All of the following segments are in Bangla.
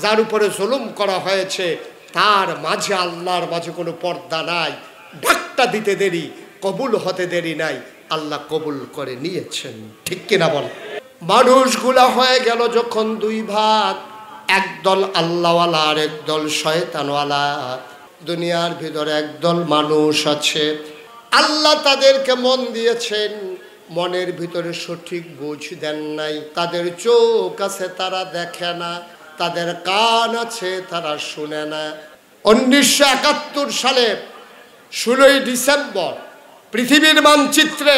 যার উপরে জুলুম করা হয়েছে তার মাঝে আল্লাহর মাঝে কোনো পর্দা নাই। ডাকটা দিতে দেরি, কবুল হতে দেরি নাই, আল্লাহ কবুল করে নিয়েছেন। ঠিক কিনা বল? মানুষগুলা হয়ে গেল যখন দুই ভাগ, একদল আল্লাহওয়ালা আর একদল শয়তানওয়ালা। দুনিয়ার ভিতরে একদল মানুষ আছে, আল্লাহ তাদেরকে মন দিয়েছেন, মনের ভিতরে সঠিক বুঝ দেন নাই। তাদের চোখ আছে, তারা দেখে না, তাদের কান আছে, তারা শুনে না। 1971 সালে 16ই ডিসেম্বর পৃথিবীর মানচিত্রে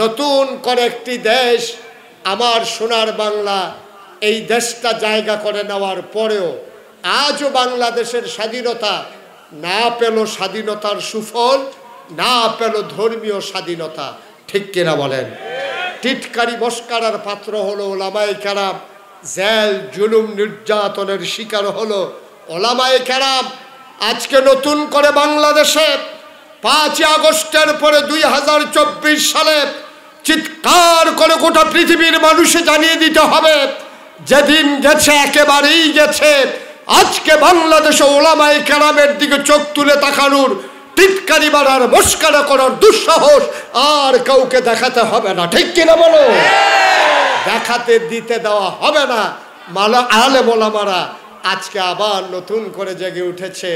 নতুন করে একটি দেশ, আমার সোনার বাংলা, এই দেশটা জায়গা করে নেওয়ার পরেও আজও বাংলাদেশের স্বাধীনতা না পেল স্বাধীনতার সুফল, না পেল ধর্মীয় স্বাধীনতা। ঠিক কিনা বলেন? টিটকারি মস্কারার পাত্র হলো ওলামায়ে কেরাম, জেল জুলুম নির্যাতনের শিকার হলো ওলামায়ে কেরাম। আজকে নতুন করে বাংলাদেশে 5 আগস্টের পরে 2024 সালে চিৎকার করে গোটা পৃথিবীর মানুষে জানিয়ে দিতে হবে, যেদিন গেছে একেবারেই গেছে। আজকে বাংলাদেশে ওলামায়ে কেরামের দিকে চোখ তুলে তাকানোর, টিটকারি মারার, মস্কারা করার দুঃসাহস আর কাউকে দেখাতে হবে না। ঠিক কিনা বলো? দেখাতে দিতে দেওয়া হবে না। আলেম ওলামারা আজকে আবার নতুন করে জেগে উঠেছে।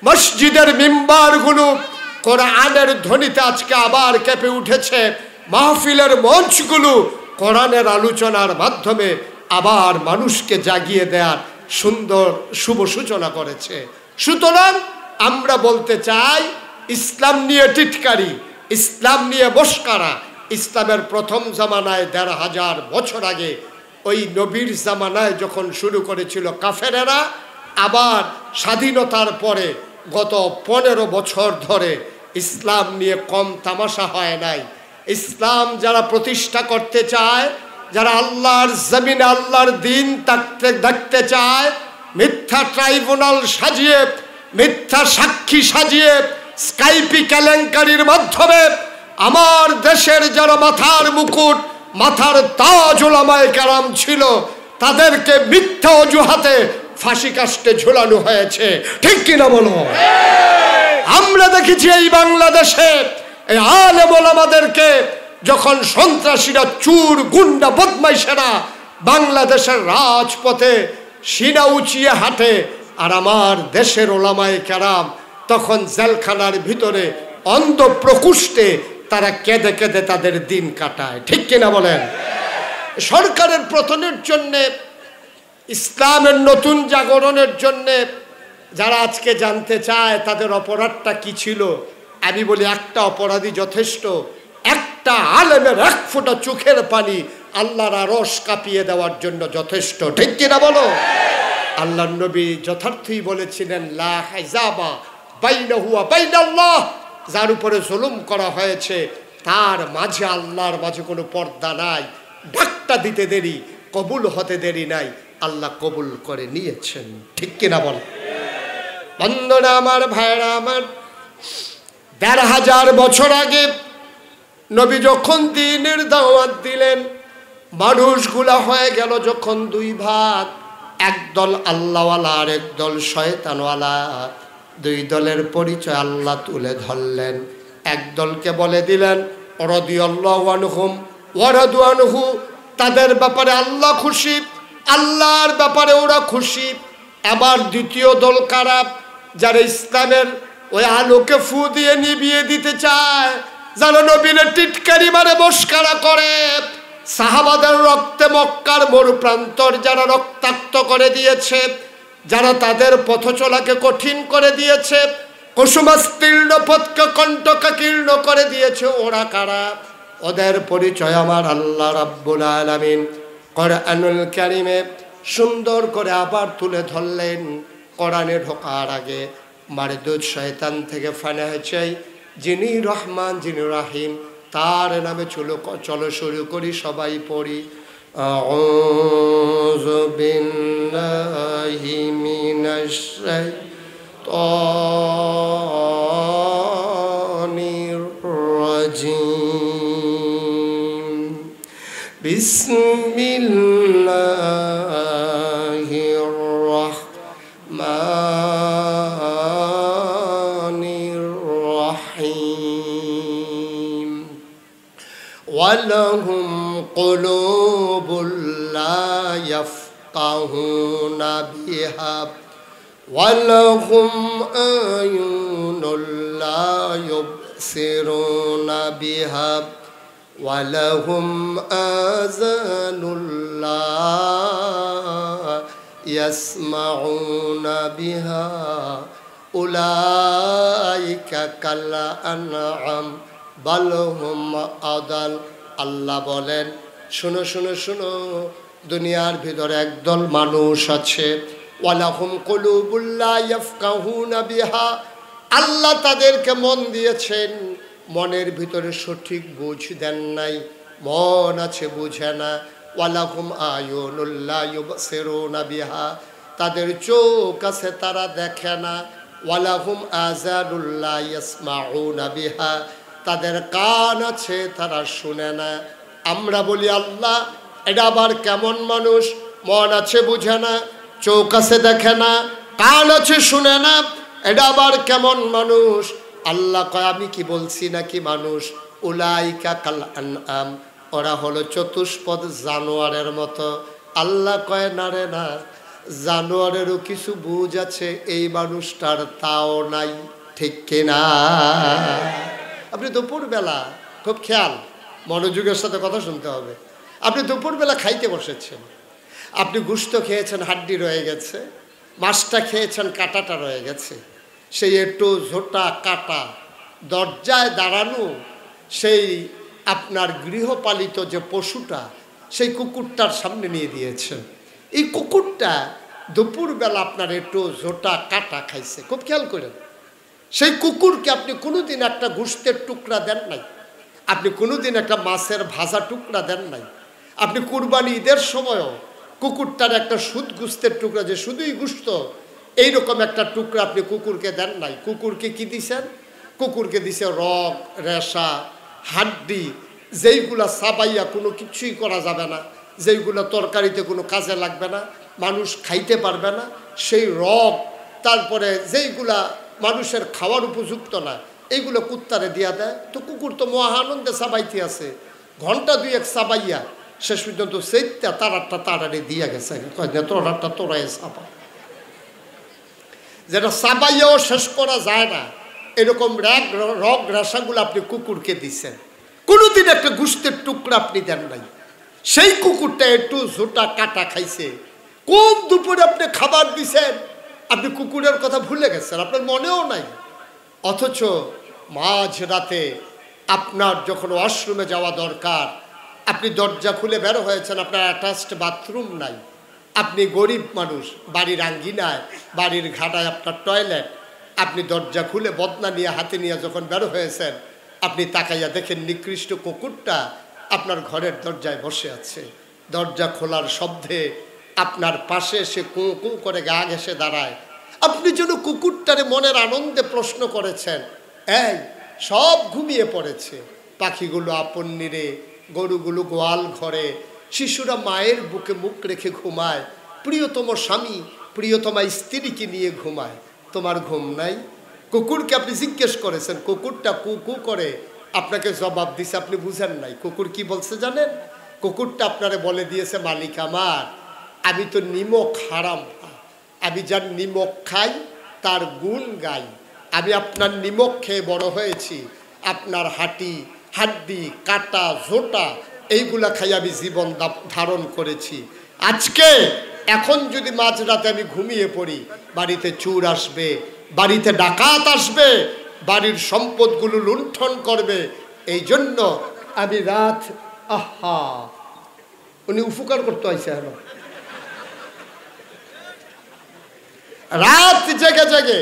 মসজিদের মিম্বারগুলো কোরআনের ধ্বনিতে আজকে আবার কেঁপে উঠেছে। মাহফিলের মঞ্চগুলো কোরআনের আলোচনার মাধ্যমে আবার মানুষকে জাগিয়ে দেওয়ার সুন্দর শুভ সূচনা করেছে। সুতরাং আমরা বলতে চাই, ইসলাম নিয়ে টিটকারি, ইসলাম নিয়ে মস্কারা, ইসলামের প্রথম জামানায় ১৫০০ বছর আগে ওই নবীর জামানায় যখন শুরু করেছিল কাফেরেরা, আবার স্বাধীনতার পরে গত 15 বছর ধরে ইসলাম নিয়ে কম তামাশা হয় নাই। ইসলাম যারা প্রতিষ্ঠা করতে চায়, যারা আল্লাহর জমিনে আল্লাহর দিন দেখতে চায়, মিথ্যা ট্রাইব্যুনাল সাজিয়ে, মিথ্যা সাক্ষী সাজিয়ে, স্কাইপি কেলেঙ্কারির মাধ্যমে আমার দেশের যারা মাথার মুকুট, মাথার তাজ ওলামায়ে কেরাম ছিল, তাদেরকে মিথ্যা অজুহাতে ফাঁসি কাস্টে ঝুলানো হয়েছে। ঠিক কিনা বলো? আমরা দেখেছি এই বাংলাদেশে এই আলেম ওলামাদেরকে যখন সন্ত্রাসীরা, চুর গুন্ডা বদমাইশেরা বাংলাদেশের রাজপথে সিনা উঁচিয়ে হাঁটে, আর আমার দেশের ওলামায়ে কেরাম তখন জেলখানার ভিতরে অন্ধ প্রকোষ্ঠে তারা কেঁদে কেঁদে তাদের দিন কাটায়। ঠিক কিনা বলেন? সরকারের পতনের জন্যে, ইসলামের নতুন জাগরণের জন্যে যারা আজকে জানতে চায় তাদের অপরাধটা কি ছিল, আমি বলি একটা অপরাধী যথেষ্ট। একটা আলেমের 1 ফোঁটা চোখের পানি আল্লাহর আরশ কাঁপিয়ে দেওয়ার জন্য যথেষ্ট। ঠিক কিনা বলো? আল্লাহর নবী যথার্থই বলেছিলেন, লা হিজাবা বাইনাহু ওয়া বাইনাল্লাহ, যার উপরে জুলুম করা হয়েছে তার মাঝে আল্লাহর মাঝে কোনো পর্দা নাই। ডাকটা দিতে দেরি, কবুল হতে দেরি নাই, আল্লাহ কবুল করে নিয়েছেন। ঠিক কিনা বল? বন্ধুরা আমার, ভাইরা আমার, ১৫০০ বছর আগে নবী যখন দ্বীনের দাওয়াত দিলেন, মানুষগুলা হয়ে গেল যখন দুই ভাগ, একদল আল্লাহওয়ালা আর একদল শয়তানওয়ালা। দুই দলের পরিচয় আল্লাহ তুলে ধরলেন। একদলকে বলে দিলেন রাদিয়াল্লাহু আনহুম ওয়া রাদু আনহু, তাদের ব্যাপারে আল্লাহ খুশি, আল্লাহর ব্যাপারে ওরা খুশি। আবার দ্বিতীয় দল কারা? যারা ইসলামের ওই আলোকে ফু দিয়ে নিভিয়ে দিতে চায়, যারা নবীর টিটকারি মারে মস্কারা করে, সাহাবাদের রক্তে মক্কার মরুপ্রান্তর যারা রক্তাক্ত করে দিয়েছে, যারা তাদের পথ চলাকে কঠিন করে দিয়েছে, কুসুমাস্তীর্ণ পথকে কণ্টকাকীর্ণ করে দিয়েছে, ওরা কারা? ওদের পরিচয় আমার আল্লাহ রাব্বুল আলামিন কোরআনুল কারীমে সুন্দর করে আবার তুলে ধরলেন। কোরআনে ঢোকার আগে মারদুদ শয়তান থেকে ফানাহ চাই, যিনি রহমান, যিনি রাহিম, তার নামে চলো শুরু করি, সবাই পড়ি। আউযু বিল্লাহি মিনাশ শাইতানির রাজিম। বিসমিল্লাহির الرحيم ولهم قلوب لا يفقهون بها ولهم أعين لا يبصرون بها ولهم آذان لا يسمعون بها أولئك كالأنعام بل هم أضل আল্লাহ বলেন শুনো শুনো শুনো দুনিয়ার ভিতরে একদল মানুষ আছে ওয়ালাহুম কুলুবুল লা ইয়াফকাহুনা বিহা আল্লাহ তাদেরকে মন দিয়েছেন মনের ভিতরে সঠিক বুঝ দেন নাই মন আছে বুঝে না ওয়ালাহুম আয়ুনুল লা ইউবসিরুনা বিহা তাদের চোখ আছে তারা দেখে না ওয়ালাহুম আযানুল লা ইয়াসমাউনা বিহা তাদের কান আছে তারা শুনে না আমরা বলি আল্লাহ এটা আবার কেমন মানুষ মন আছে বুঝে না চোখ আছে দেখে না কান আছে শুনে না এটা আবার কেমন মানুষ আল্লাহ কয় আমি কি বলছি নাকি মানুষ উলাইকা কাল আনআম ওরা হলো চতুষ্পদ জানোয়ারের মতো আল্লাহ কয় না রে না জানোয়ারেরও কিছু বুঝ আছে এই মানুষটার তাও নাই ঠিক কিনা আপনি দুপুরবেলা খুব খেয়াল মনোযোগের সাথে কথা শুনতে হবে আপনি দুপুরবেলা খাইতে বসেছেন আপনি গুস্ত খেয়েছেন হাড্ডি রয়ে গেছে মাছটা খেয়েছেন কাঁটাটা রয়ে গেছে সেই একটু ঝোটা কাটা দরজায় দাঁড়ানো সেই আপনার গৃহপালিত যে পশুটা সেই কুকুরটার সামনে নিয়ে দিয়েছেন এই কুকুরটা দুপুরবেলা আপনার একটু ঝোটা কাটা খাইছে খুব খেয়াল করেন সেই কুকুরকে আপনি কোনোদিন একটা গোশতের টুকরা দেন নাই আপনি কোনোদিন একটা মাছের ভাজা টুকরা দেন নাই আপনি কুরবানি ঈদের সময়ও কুকুরটার একটা সুদ গোশতের টুকরা যে শুধুই গোশত এইরকম একটা টুকরা আপনি কুকুরকে দেন নাই কুকুরকে কি দিছেন কুকুরকে দিছে রগ রেশা হাড্ডি যেইগুলা সাবাইয়া কোনো কিছুই করা যাবে না যেইগুলো তরকারিতে কোনো কাজে লাগবে না মানুষ খাইতে পারবে না সেই রগ তারপরে যেইগুলা মানুষের খাওয়ার উপযুক্ত না এইগুলো কুত্তারে দিয়া দেয় তো কুকুর তো মহানন্দে সাবাইতে আছে ঘন্টা দুই এক সাবাইয়া শেষ পর্যন্ত সেইটা তারারটা তাড়াড়ি দিয়া গেছে তোরারটা তোরাই সাবা যেটা সাবাইয়াও শেষ করা যায় না এরকম রগ রেশাগুলো আপনি কুকুরকে দিচ্ছেন কোনোদিন একটা গোশতের টুকরা আপনি দেন নাই সেই কুকুরটা একটু ঝোটা কাটা খাইছে কোন দুপুরে আপনি খাবার দিছেন আপনি কুকুরের কথা ভুলে গেছেন আপনার মনেও নাই অথচ মাঝ রাতে আপনার যখন ওয়াশরুমে যাওয়া দরকার আপনি দরজা খুলে বের হয়েছেন আপনার অ্যাটাচড বাথরুম নাই আপনি গরিব মানুষ বাড়ির আঙ্গিনায় বাড়ির ঘাটায় আপনার টয়লেট আপনি দরজা খুলে বদনা নিয়ে হাতে নিয়ে যখন বের হয়েছেন আপনি তাকাইয়া দেখেন নিকৃষ্ট কুকুরটা আপনার ঘরের দরজায় বসে আছে দরজা খোলার শব্দে আপনার পাশে সে কুঁ কুঁ করে গা ঘেঁষে দাঁড়ায় আপনি যেন কুকুরটারে মনের আনন্দে প্রশ্ন করেছেন এই সব ঘুমিয়ে পড়েছে পাখিগুলো আপন নিরে গরুগুলো গোয়াল ঘরে শিশুরা মায়ের বুকে মুখ রেখে ঘুমায় প্রিয়তম স্বামী প্রিয়তমা স্ত্রীকে নিয়ে ঘুমায় তোমার ঘুম নাই কুকুরকে আপনি জিজ্ঞেস করেছেন কুকুরটা কু কু করে আপনাকে জবাব দিছে আপনি বুঝেন নাই কুকুর কি বলছে জানেন কুকুরটা আপনারে বলে দিয়েছে মালিক আমার আমি তো নিমক হারাম আমি যার নিমক খাই তার গুণ গাই আমি আপনার নিমক খেয়ে বড় হয়েছি আপনার হাড্ডি কাটা ঝোটা এইগুলা খাই আমি জীবন ধারণ করেছি আজকে এখন যদি মাঝরাতে আমি ঘুমিয়ে পড়ি বাড়িতে চোর আসবে বাড়িতে ডাকাত আসবে বাড়ির সম্পদগুলো লুণ্ঠন করবে এই জন্য আমি রাত আহা উনি উপকার করতে হয়েছে রাত জেগে জেগে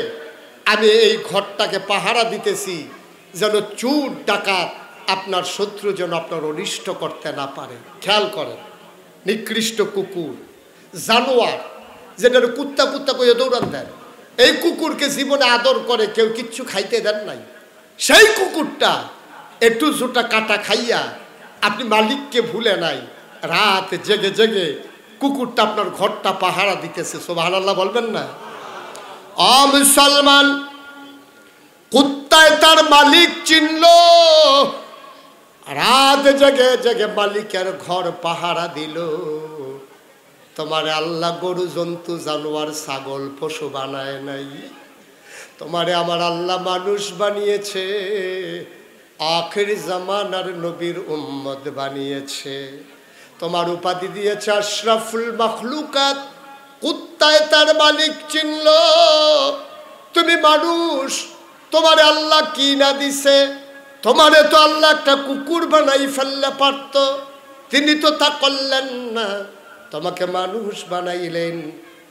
আমি এই ঘরটাকে পাহারা দিতেছি যেন চোর ডাকাত আপনার শত্রু যেন আপনার অনিষ্ট করতে না পারে খেয়াল করেন নিকৃষ্ট কুকুর জানোয়ার যেটার কুত্তা কুত্তা কইয়া দৌড়ান দেন এই কুকুরকে জীবনে আদর করে কেউ কিচ্ছু খাইতে দেন নাই সেই কুকুরটা একটু জোটা কাটা খাইয়া আপনি মালিককে ভুলে নাই রাত জেগে জেগে কুকুরটা আপনার ঘরটা পাহারা দিতেছে সুবহানাল্লাহ বলবেন না মুসলমান, কুত্তায় তার মালিক চিনল, রাত জেগে জেগে মালিকের ঘর পাহারা দিল। তোমারে আল্লাহ গরু জন্তু জানোয়ার ছাগল পশু বানায় নাই, তোমারে আমার আল্লাহ মানুষ বানিয়েছে, আখির জামানার নবীর উম্মত বানিয়েছে। তোমার উপাধি দিয়েছে আশরাফুল মাখলুকাত। কুত্তায় তার মালিক চিনল, তুমি মানুষ, তোমারে আল্লাহ কি না দিছে? তোমারে তো আল্লাহ একটা কুকুর বানাই ফেললে পারত, তিনি তো তা করলেন না, তোমাকে মানুষ বানাইলেন।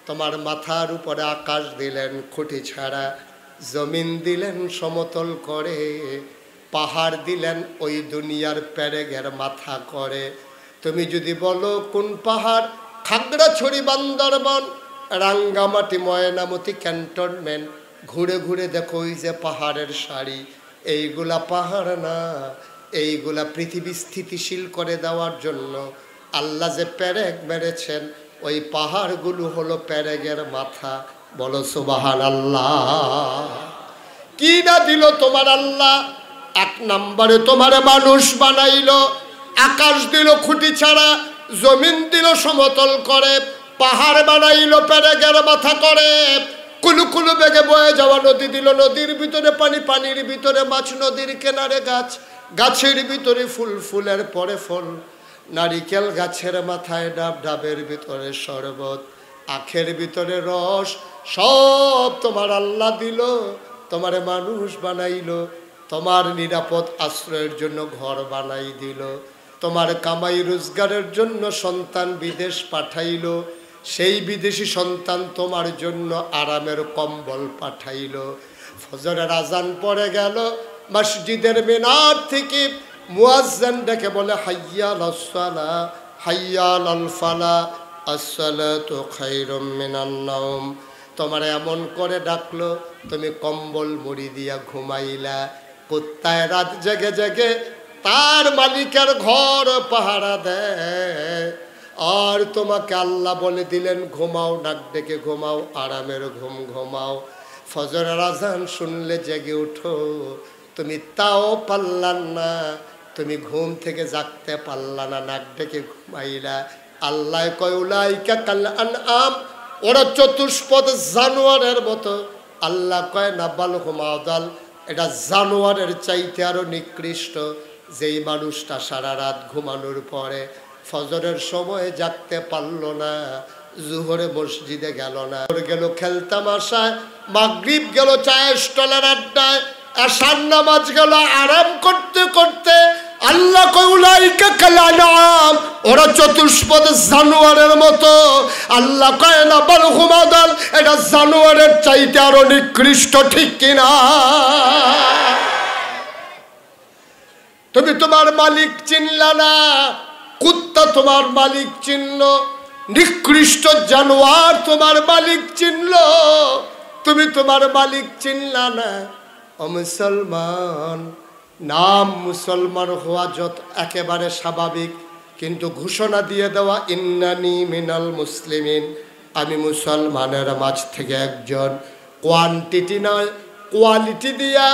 তোমার মাথার উপরে আকাশ দিলেন খুঁটি ছাড়া, জমিন দিলেন সমতল করে, পাহাড় দিলেন ওই দুনিয়ার পেরেগের মাথা করে। তুমি যদি বলো কোন পাহাড়, খাগড়াছড়ি, বান্দরবন, রাঙ্গামাটি, ময়নামতি, ক্যান্টনমেন্ট, ঘুরে ঘুরে দেখো ওই যে পাহাড়ের সারি, এইগুলা পাহাড় না, এইগুলা পৃথিবী স্থিতিশীল করে দেওয়ার জন্য আল্লাহ যে পেরেক মেরেছেন, ওই পাহাড়গুলো হলো পেরেগের মাথা। বলো সুবহানাল্লাহ। কি না দিল তোমার আল্লাহ? এক নম্বরে তোমারে মানুষ বানাইলো, আকাশ দিল খুঁটি ছাড়া, জমিন দিল সমতল করে, পাহাড় বানাইলো পেরেগের মাথা করে, কুলু কুলু বেগে বয়ে যাওয়া নদী দিল, নদীর ভিতরে পানি, পানির ভিতরে মাছ, নদীর কিনারে গাছ, গাছের ভিতরে ফুল, ফুলের পরে ফল, নারিকেল গাছের মাথায় ডাব, ডাবের ভিতরে শরবত, আখের ভিতরে রস, সব তোমার আল্লাহ দিল, তোমারে মানুষ বানাইলো। তোমার নিরাপদ আশ্রয়ের জন্য ঘর বানাই দিল, তোমার কামাই রোজগারের জন্য সন্তান বিদেশ পাঠাইল, সেই বিদেশি সন্তান তোমার জন্য আরামের কম্বল পাঠাইল। ফজরের আজান পড়ে গেল, মসজিদের মিনার থেকে মুয়াজ্জিন ডেকে বলে হাইয়া আলাস সালাহ, হাইয়া আলাল ফালাহ, আসসালাতু খায়রুম মিনান নাওম। তোমার এমন করে ডাকলো, তুমি কম্বল মুড়ি দিয়া ঘুমাইলা। কুত্তায় রাত জেগে জেগে তার মালিকের ঘর পাহারা দেয়, আর তোমাকে আল্লাহ বলে দিলেন ঘুমাও, নাক ডেকে ঘুমাও, আরামের ঘুম ঘুমাও। ফজরের আজান শুনলে জেগে উঠো, তুমি তাও পারলাম না, তুমি ঘুম থেকে জাগতে পারলা না, নাক ডেকে ঘুমাইলা। আল্লাহ কয় উলাইকা কাল আনআম, ওরা চতুষ্পদ জানোয়ারের মতো। আল্লাহ কয় না বাল হুমাদাল, এটা জানোয়ারের চাইতে আরো নিকৃষ্ট। যেই মানুষটা সারা রাত ঘুমানোর পরে ফজরের সময় জাগতে পারল না, জুহরে মসজিদে গেল না, গেল খেলতামাশায়, মাগরিব গেল চায়ের স্টলের আড্ডায়, এশার নামাজ গেল আরাম করতে করতে। আল্লাহ কয় উলাইকা কাল আনআম, ওরা চতুষ্পদ জানোয়ারের মতো। আল্লাহ কয় না বাল হুমাদাল, এটা জানোয়ারের চাইতে আরো নিকৃষ্ট, ঠিক কিনা? তুমি তোমার মালিক চিনলা না, কুত্তা তোমার মালিক চিনল, নিকৃষ্ট জানোয়ার তোমার মালিক চিনল, তুমি তোমার মালিক চিনলা না। ও মুসলমান, নাম মুসলমান হওয়া যত একেবারে স্বাভাবিক, কিন্তু ঘোষণা দিয়ে দেওয়া ইন্নানি মিনাল মুসলিমিন, আমি মুসলমানের মাঝ থেকে একজন। কোয়ান্টিটি নয়, কোয়ালিটি দিয়া,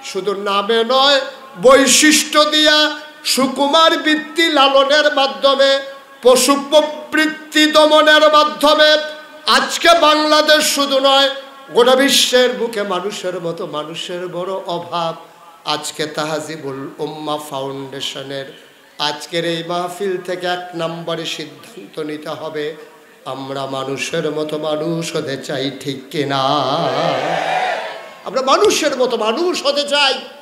শুধু নামে নয়, বৈশিষ্ট্য দিয়া, সুকুমার বৃত্তি লালনের মাধ্যমে, পশু প্রবৃত্তি দমনের মাধ্যমে আজকে বাংলাদেশ শুধু নয়, গোটা বিশ্বের বুকে মানুষের মতো মানুষের বড় অভাব। আজকে তাহজিবুল উম্মাহ ফাউন্ডেশনের আজকের এই মাহফিল থেকে এক নম্বরে সিদ্ধান্ত নিতে হবে, আমরা মানুষের মতো মানুষ হতে চাই, ঠিক কিনা? আমরা মানুষের মতো মানুষ হতে চাই।